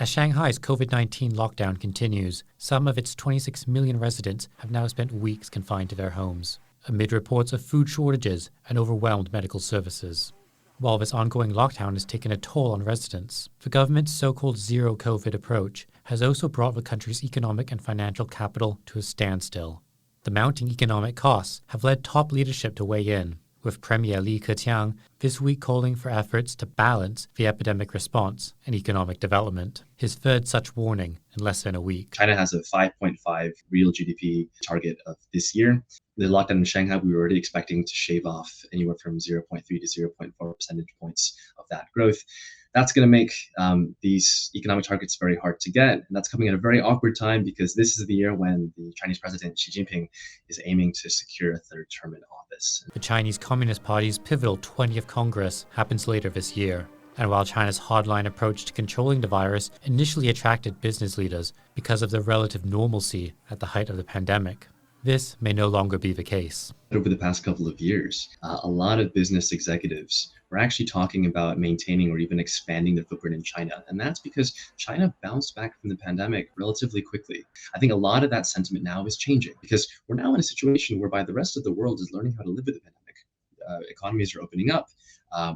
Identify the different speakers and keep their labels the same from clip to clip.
Speaker 1: As Shanghai's COVID-19 lockdown continues, some of its 26 million residents have now spent weeks confined to their homes, amid reports of food shortages and overwhelmed medical services. While this ongoing lockdown has taken a toll on residents, the government's so-called zero-COVID approach has also brought the country's economic and financial capital to a standstill. The mounting economic costs have led top leadership to weigh in, with Premier Li Keqiang this week calling for efforts to balance the epidemic response and economic development, his third such warning in less than a week.
Speaker 2: China has a 5.5 real GDP target of this year. The lockdown in Shanghai, we were already expecting to shave off anywhere from 0.3 to 0.4 percentage points of that growth. That's going to make these economic targets very hard to get. And that's coming at a very awkward time because this is the year when the Chinese president Xi Jinping is aiming to secure a third term in office.
Speaker 1: The Chinese Communist Party's pivotal 20th Congress happens later this year. And while China's hardline approach to controlling the virus initially attracted business leaders because of the relative normalcy at the height of the pandemic, this may no longer be the case.
Speaker 2: Over the past couple of years, a lot of business executives were actually talking about maintaining or even expanding their footprint in China. And that's because China bounced back from the pandemic relatively quickly. I think a lot of that sentiment now is changing because we're now in a situation whereby the rest of the world is learning how to live with the pandemic. Economies are opening up.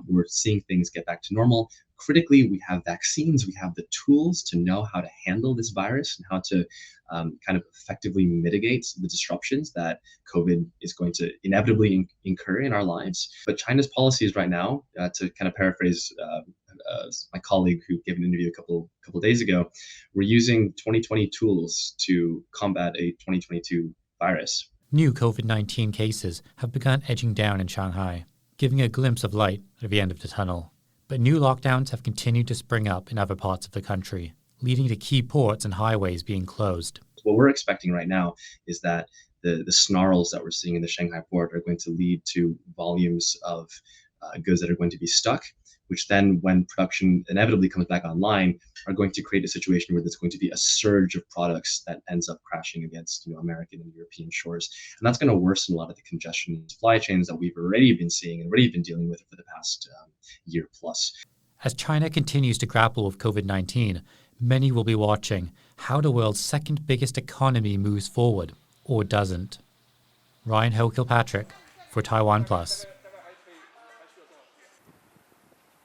Speaker 2: We're seeing things get back to normal. Critically, we have vaccines. We have the tools to know how to handle this virus and how to kind of effectively mitigate the disruptions that COVID is going to inevitably incur in our lives. But China's policies right now, to kind of paraphrase my colleague who gave an interview a couple days ago, we're using 2020 tools to combat a 2022 virus.
Speaker 1: New COVID-19 cases have begun edging down in Shanghai, giving a glimpse of light at the end of the tunnel. But new lockdowns have continued to spring up in other parts of the country, leading to key ports and highways being closed.
Speaker 2: What we're expecting right now is that the snarls that we're seeing in the Shanghai port are going to lead to volumes of goods that are going to be stuck, which then, when production inevitably comes back online, are going to create a situation where there's going to be a surge of products that ends up crashing against American and European shores. And that's going to worsen a lot of the congestion in supply chains that we've already been seeing and already been dealing with for the past year plus.
Speaker 1: As China continues to grapple with COVID-19, many will be watching how the world's second biggest economy moves forward, or doesn't. Ryan Ho Kilpatrick for TaiwanPlus.